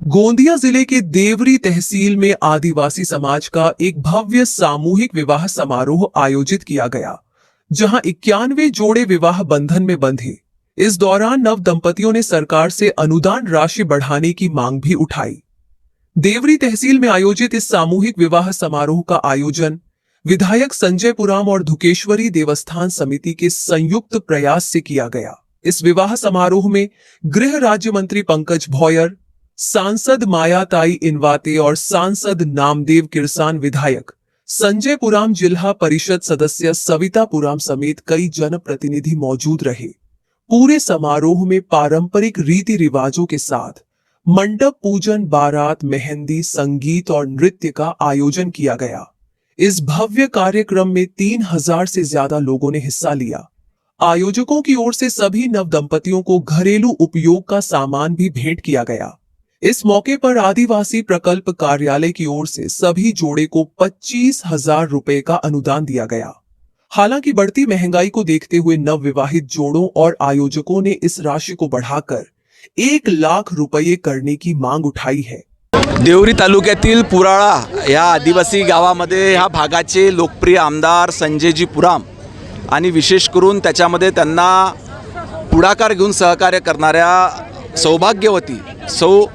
गोंदिया जिले के देवरी तहसील में आदिवासी समाज का एक भव्य सामूहिक विवाह समारोह आयोजित किया गया, जहां 91 जोड़े विवाह बंधन में बंधे। इस दौरान नव दंपतियों ने सरकार से अनुदान राशि बढ़ाने की मांग भी उठाई। देवरी तहसील में आयोजित इस सामूहिक विवाह समारोह का आयोजन विधायक संजय पुराम और धुकेश्वरी देवस्थान समिति के संयुक्त प्रयास से किया गया। इस विवाह समारोह में गृह राज्य मंत्री पंकज भोयर, सांसद मायाताई इनवाते और सांसद नामदेव किरसान, विधायक संजय पुराम, जिला परिषद सदस्य सविता पुराम समेत कई जनप्रतिनिधि मौजूद रहे। पूरे समारोह में पारंपरिक रीति रिवाजों के साथ मंडप पूजन, बारात, मेहंदी, संगीत और नृत्य का आयोजन किया गया। इस भव्य कार्यक्रम में 3000 से ज्यादा लोगों ने हिस्सा लिया। आयोजकों की ओर से सभी नव दंपतियों को घरेलू उपयोग का सामान भी भेंट किया गया। इस मौके पर आदिवासी प्रकल्प कार्यालय की ओर से सभी जोड़े को 25,000 रुपए का अनुदान दिया गया। हालांकि बढ़ती महंगाई को देखते हुए नवविवाहित जोड़ों और आयोजकों ने इस राशि को बढ़ाकर 1 लाख रुपये करने की मांग उठाई है। देवरी तालुक्यातील पुराळा या आदिवासी गावामध्ये ह्या भागाचे लोकप्रिय आमदार संजयजी पुराम आणि विशेष करून त्याच्यामध्ये त्यांना पुढाकार घेऊन सहकार्य करणाऱ्या सौभाग्यवती सौ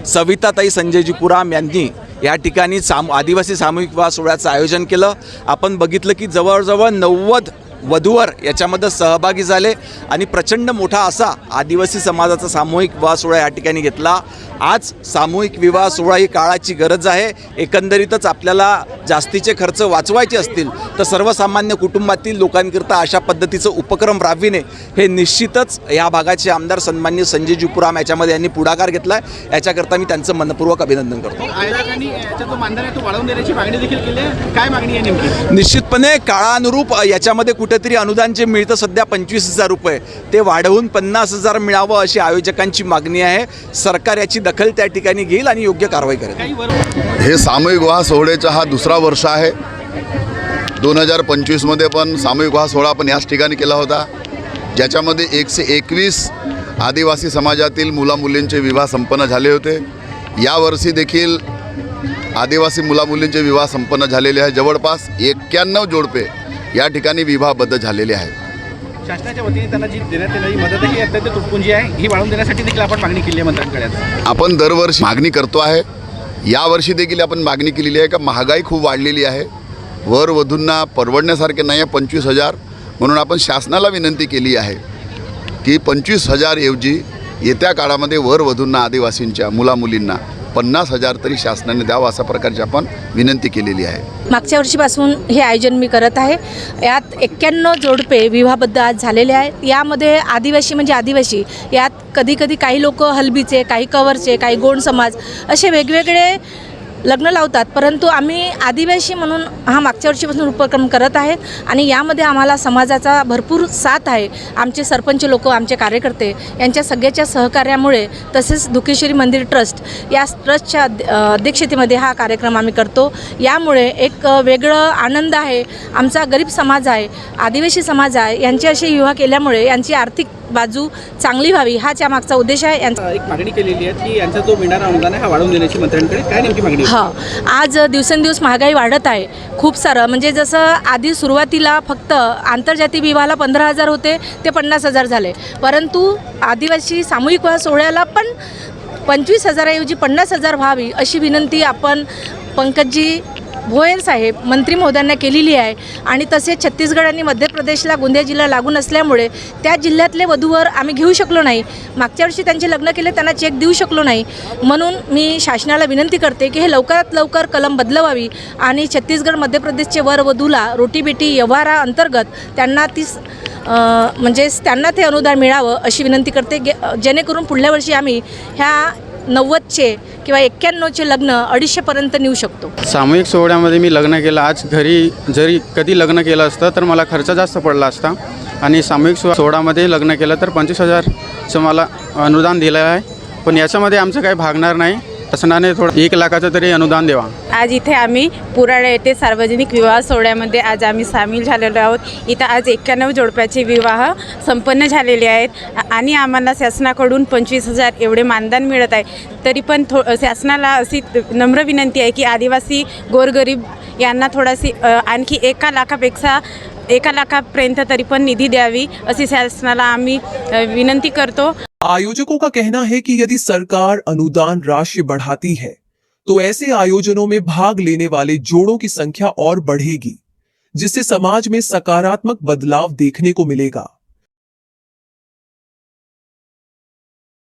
सविताताई संजयजी पुराम यांनी या ठिकाणी आदिवासी सामूहिक विवाह सोहळ्याचं आयोजन केलं। आपण बघितलं की जवळजवळ 90 वधूवर याच्यामध्ये सहभागी झाले आणि प्रचंड मोठा असा आदिवासी समाजाचा सामूहिक विवाह सोहळा या ठिकाणी घेतला। आज सामूहिक विवाह सोहळा ही काळाची गरज आहे। एकंदरीतच आपल्याला जास्तीचे खर्च वाचवायचे असतील तर सर्वसामान्य कुटुंबातील लोकांकरता अशा पद्धतीचं उपक्रम राबविणे हे निश्चितच या भागाचे आमदार सन्माननीय संजयजी पुराम याच्यामध्ये यांनी पुढाकार घेतला। याच्याकरता मी त्यांचं मनपूर्वक अभिनंदन करतो। आयोजकांनी याचा जो मानधन आहे तो वाढवून देण्याची मागणी देखील केली आहे। काय मागणी आहे नेमकी? निश्चितपणे काळानुरूप याच्यामध्ये कुठेतरी अनुदान जे मिळतं सध्या 25,000 रुपये ते वाढवून 50,000 मिळावं अशी आयोजकांची मागणी आहे। सरकार याची दखल त्या ठिकाणी घेईल आणि योग्य कारवाई करेल। हे सामूहिक विवाह सोहळ्याचा हा दुसरा वर्ष आहे। 2025 मध्ये पण सामूहिक विवाह सोहळा आपण याच ठिकाणी केला होता, ज्याच्यामध्ये 121 आदिवासी समाजातील मुलामुलींचे विवाह संपन्न झाले होते। यावर्षी देखील आदिवासी मुलामुलींचे विवाह संपन्न झालेले आहे। जवळपास 91 जोडपे या ठिकाणी विवाहबद्ध झालेले आहेत। शासनाच्या वतीने त्यांना जी देण्यात येणारी मदत ही अत्यंत तुटपुंजी आहे, ही वाढवून देण्यासाठी देखील आपण मागणी केली आहे मंत्र्यांकडे। आपण दरवर्षी मागणी करतो आहे। यावर्षी देखील आपण मागणी केलेली आहे का महागाई खूप वाढलेली आहे, वर वधूंना परवडण्यासारखे नाही आहे 25,000, म्हणून आपण शासनाला विनंती केली आहे की 25,000 ऐवजी येत्या काळामध्ये वर वधूंना आदिवासींच्या मुलामुलींना 50,000 तरी शासनाने द्यावं अशा प्रकारची आपण विनंती केलेली आहे। मागच्या वर्षीपासून हे आयोजन मी करत आहे। यात 91 जोडपे विवाहबद्ध आज झालेले आहेत। यामध्ये आदिवासी म्हणजे आदिवासी, यात कधी काही लोक हलबीचे, काही कवरचे, काही गोंड समाज असे वेगवेगळे लग्न लावतात, परंतु आम्ही आदिवासी म्हणून हा मागच्या वर्षीपासून उपक्रम करत आहेत आणि यामध्ये आम्हाला समाजाचा भरपूर साथ आहे। आमचे सरपंच लोक, आमचे कार्यकर्ते यांच्या सगळ्याच्या सहकार्यामुळे, तसेच धुकेश्वरी मंदिर ट्रस्ट या ट्रस्टच्या अध्यक्षतेमध्ये हा कार्यक्रम आम्ही करतो। यामुळे एक वेगळं आनंद आहे। आमचा गरीब समाज आहे, आदिवासी समाज आहे, यांचे असे विवाह केल्यामुळे यांची आर्थिक बाजू चांगली व्हावी हाच या मागचा उद्देश आहे। एक मागणी केलेली आहे की यांचा जो मिळणारा अनुदान आहे हा वाढवून देण्याची मंत्र्यांकडे, काय नेमकी मागणी? आज दिवसेंदिवस महागाई वाढत आहे खूप सारं। म्हणजे जसं आधी सुरुवातीला फक्त आंतरजातीय विवाहाला 15,000 होते, ते 50,000 झाले, परंतु आदिवासी सामूहिक विवाह सोहळ्याला पण 25,000 ऐवजी 50,000 व्हावी अशी विनंती आपण पंकजजी भोयर साहेब मंत्री महोदयांना केलेली आहे। आणि तसेच छत्तीसगड आणि मध्य प्रदेशला गोंदिया जिल्हा लागून असल्यामुळे त्या जिल्ह्यातले वधूवर आम्ही घेऊ शकलो नाही। मागच्या वर्षी त्यांचे लग्न केले, त्यांना चेक देऊ शकलो नाही, म्हणून मी शासनाला विनंती करते की हे लवकरात लवकर कलम बदलवावी आणि छत्तीसगड मध्य प्रदेशचे वर वधूला रोटी बेटी व्यवहारा अंतर्गत त्यांना म्हणजे त्यांना ते अनुदान मिळावं अशी विनंती करते, जेणेकरून पुढल्या वर्षी आम्ही ह्या 90चे किंवा 91चे लग्न 250पर्यंत नेऊ शकतो। सामूहिक सोहळ्यामध्ये मी लग्न केलं। आज घरी जरी कधी लग्न केलं असतं तर मला खर्च जास्त पडला असता, आणि सामूहिक सोहळ्यामध्ये लग्न केलं तर 25,000चं मला अनुदान दिलं आहे। पण याच्यामध्ये आमचं काही भागणार नाही, शासनाने थोडं 1 लाखाचं तरी अनुदान द्यावा. आज इथे आम्ही पुराडा येथे सार्वजनिक विवाह सोहळ्यामध्ये आज आम्ही सामील झालेलो आहोत. इथं आज 91 जोडप्याचे विवाह संपन्न झालेले आहेत आणि आम्हाला शासनाकडून 25,000 एवढे मानधन मिळत आहे. तरी पण शासनाला अशी नम्र विनंती आहे की आदिवासी गोरगरीब यांना थोडाशी आणखी 1 लाखापर्यंत तरी पण निधी द्यावी अशी शासनाला आम्ही विनंती करतो. आयोजकों का कहना है कि यदि सरकार अनुदान राशि बढ़ाती है तो ऐसे आयोजनों में भाग लेने वाले जोड़ों की संख्या और बढ़ेगी, जिससे समाज में सकारात्मक बदलाव देखने को मिलेगा.